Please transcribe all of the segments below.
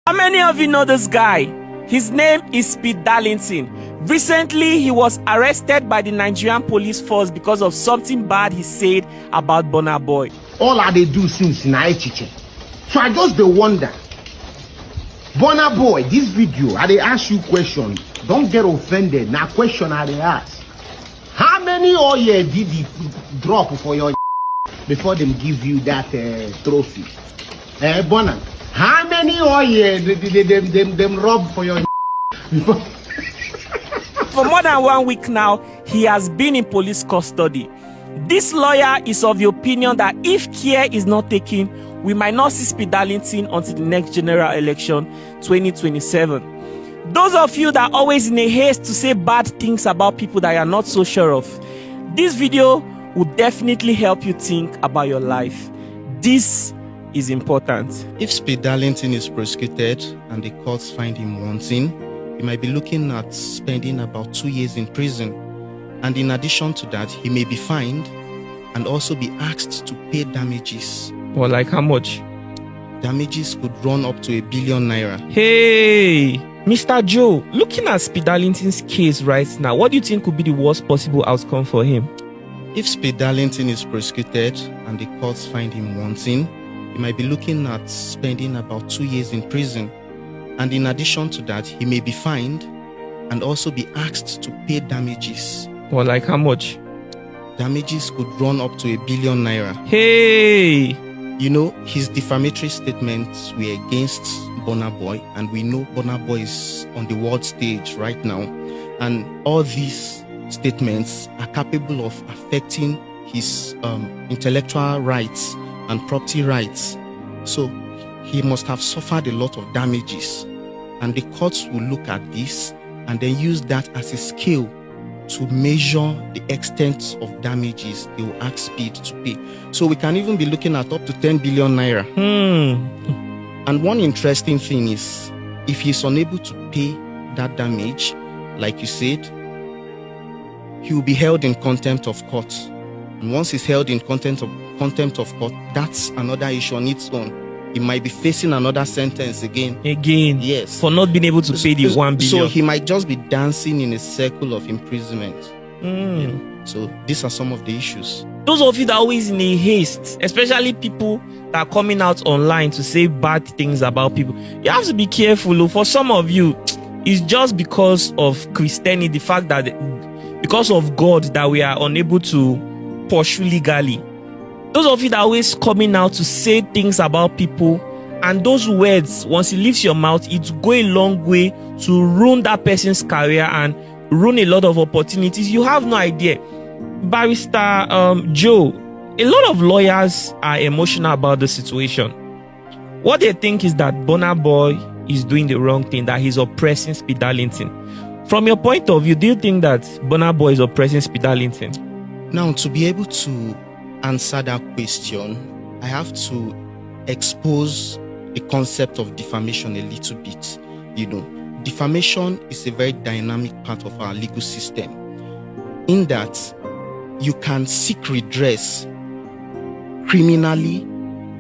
How many of you know this guy? His name is Darlington. Recently, he was arrested by the Nigerian police force because of something bad he said about Burna Boy. All I they do since na echiche. So I just dey wonder, Burna Boy, this video, I dey ask you question. Don't get offended. Now question I dey ask. How many oil did he drop for your before them give you that trophy? Burna, how many oil them rub for your before? For more than 1 week now, he has been in police custody. This lawyer is of the opinion that if care is not taken, we might not see Speed Darlington until the next general election, 2027. Those of you that are always in a haste to say bad things about people that you are not so sure of, this video will definitely help you think about your life. This is important. If Speed Darlington is prosecuted and the courts find him wanting, he might be looking at spending about 2 years in prison. And in addition to that, he may be fined and also be asked to pay damages. Well, like how much? Damages could run up to ₦1 billion. Hey, Mr. Joe, looking at Speed Darlington's case right now, what do you think could be the worst possible outcome for him? If Speed Darlington is prosecuted and the courts find him wanting, he might be looking at spending about 2 years in prison. And in addition to that, he may be fined and also be asked to pay damages. Well, like how much? Damages could run up to ₦1 billion. Hey! You know, his defamatory statements were against Burna Boy, and we know Burna Boy is on the world stage right now. And all these statements are capable of affecting his intellectual rights and property rights. So he must have suffered a lot of damages. And the courts will look at this and then use that as a scale to measure the extent of damages they will ask Speed to pay. So we can even be looking at up to ₦10 billion. And one interesting thing is, if he's unable to pay that damage, like you said, he will be held in contempt of court. And once he's held in contempt of court, that's another issue on its own. He might be facing another sentence again. Yes. For not being able to pay the $1 billion. So he might just be dancing in a circle of imprisonment. So these are some of the issues. Those of you that are always in a haste, especially people that are coming out online to say bad things about people, you have to be careful. For some of you, it's just because of Christianity, the fact that because of God that we are unable to pursue legally. Those of you that are always coming out to say things about people, and those words, once it leaves your mouth, it go a long way to ruin that person's career and ruin a lot of opportunities. You have no idea. Barrister Joe, a lot of lawyers are emotional about the situation. What they think is that Burna Boy is doing the wrong thing, that he's oppressing Speed Darlington. From your point of view, do you think that Burna Boy is oppressing Speed Darlington? Now, to be able to answer that question, I have to expose the concept of defamation a little bit. You know, defamation is a very dynamic part of our legal system, in that you can seek redress criminally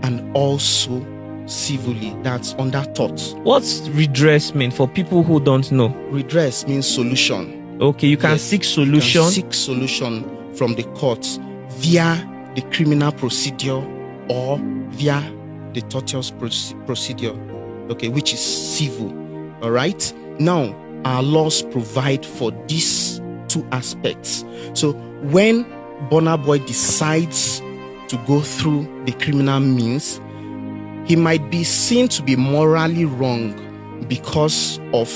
and also civilly. That's under tort. What's redress mean for people who don't know? Redress means solution. Okay, you can seek solution. You can seek solution from the courts via the criminal procedure or via the tortious procedure, okay, which is civil. All right. Now, our laws provide for these two aspects. So when Burna Boy decides to go through the criminal means, he might be seen to be morally wrong because of,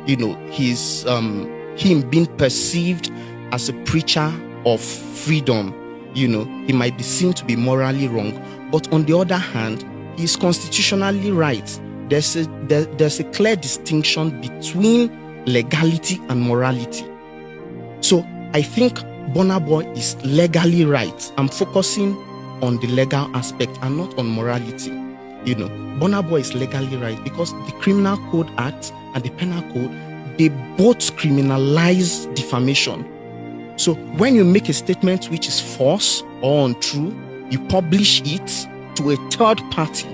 you know, his him being perceived as a preacher of freedom. You know, he might be seen to be morally wrong, but on the other hand, he is constitutionally right. There's a clear distinction between legality and morality. So I think Burna Boy is legally right. I'm focusing on the legal aspect and not on morality. You know, Burna Boy is legally right because the Criminal Code Act and the Penal Code, they both criminalize defamation. So when you make a statement which is false or untrue, you publish it to a third party.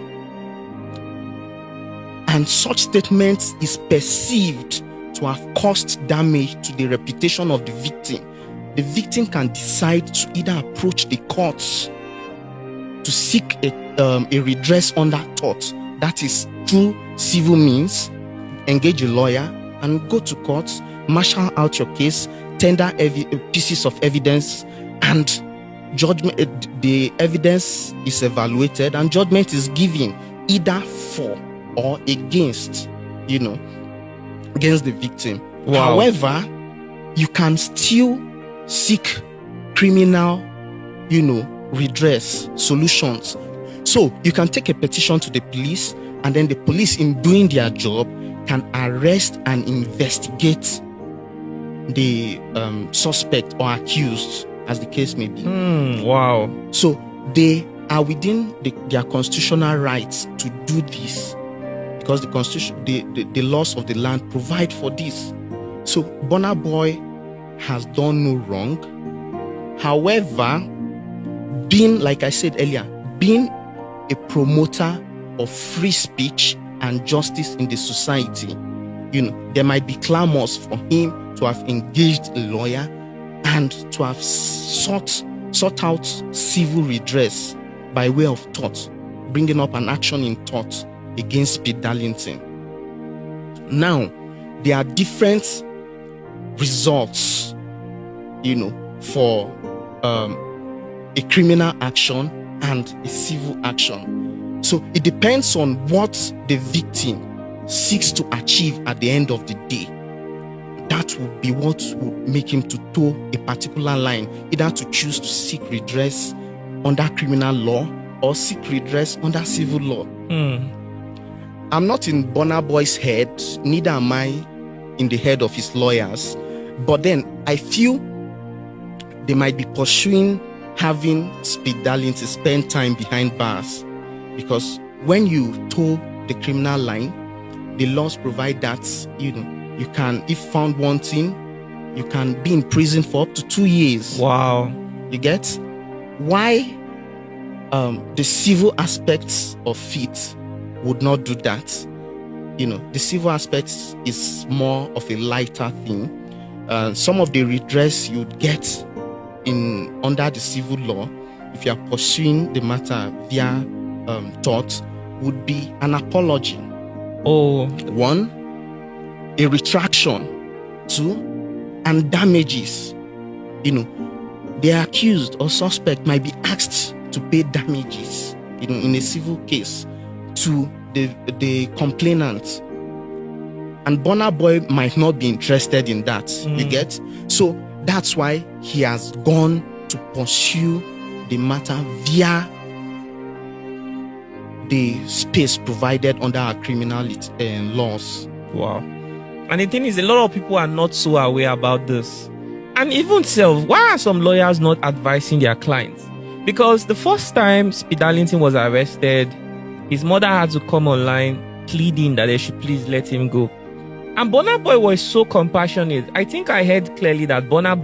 and such statement is perceived to have caused damage to the reputation of the victim, the victim can decide to either approach the courts to seek a redress on that tort. That is through civil means, engage a lawyer and go to court, marshal out your case, tender pieces of evidence, and judgment. The evidence is evaluated and judgment is given either for or against, against the victim. Wow. However, you can still seek criminal, redress solutions. So you can take a petition to the police, and then the police, in doing their job, can arrest and investigate the suspect or accused, as the case may be. Wow. So they are within their constitutional rights to do this, because the constitution, the laws of the land provide for this. So Burna Boy has done no wrong. However, being, like I said earlier, being a promoter of free speech and justice in the society, there might be clamors for him to have engaged a lawyer and to have sought out civil redress by way of tort, bringing up an action in tort against Speed Darlington. Now, there are different results, for a criminal action and a civil action. So it depends on what the victim seeks to achieve at the end of the day. That would be what would make him to toe a particular line, either to choose to seek redress under criminal law or seek redress under civil law. I'm not in Burna Boy's head, neither am I in the head of his lawyers, but then I feel they might be pursuing having Speed Darlington spend time behind bars, because when you toe the criminal line, the laws provide that you can, if found wanting, you can be in prison for up to 2 years. Wow. You get why the civil aspects of it would not do that. The civil aspects is more of a lighter thing. Some of the redress you'd get under the civil law, if you are pursuing the matter via tort, would be an apology. One, a retraction. Two, and damages. The accused or suspect might be asked to pay damages in a civil case to the complainant, and Burna Boy might not be interested in that. You get? So that's why he has gone to pursue the matter via the space provided under our criminal laws. Wow. And the thing is, a lot of people are not so aware about this. And even why are some lawyers not advising their clients? Because the first time Speed Darlington was arrested, his mother had to come online pleading that they should please let him go. And Burna Boy was so compassionate. I think I heard clearly that Burna Boy